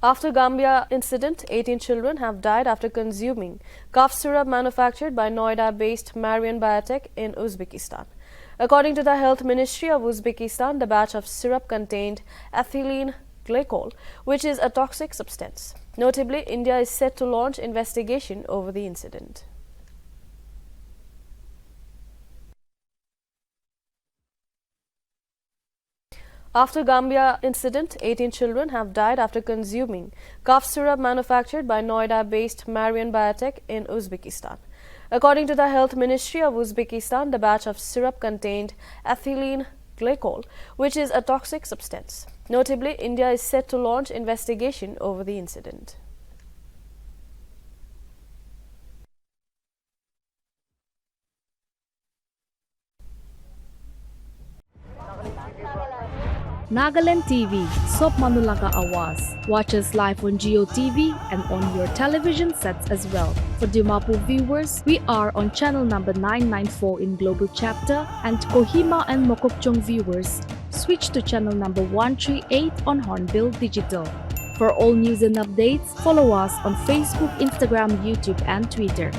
After Gambia incident, 18 children have died after consuming cough syrup manufactured by Noida-based Marion Biotech in Uzbekistan. According to the Health Ministry of Uzbekistan, the batch of syrup contained ethylene glycol, which is a toxic substance. Notably, India is set to launch investigation over the incident. After Gambia incident, 18 children have died after consuming cough syrup manufactured by Noida-based Marion Biotech in Uzbekistan. According to the Health Ministry of Uzbekistan, the batch of syrup contained ethylene glycol, which is a toxic substance. Notably, India is set to launch investigation over the incident. Nagaland TV, Sop Manulaga Awas. Watch us live on Geo TV and on your television sets as well. For Dimapur viewers, we are on channel number 994 in Global Chapter, and Kohima and Mokokchung viewers, switch to channel number 138 on Hornbill Digital. For all news and updates, follow us on Facebook, Instagram, YouTube, and Twitter.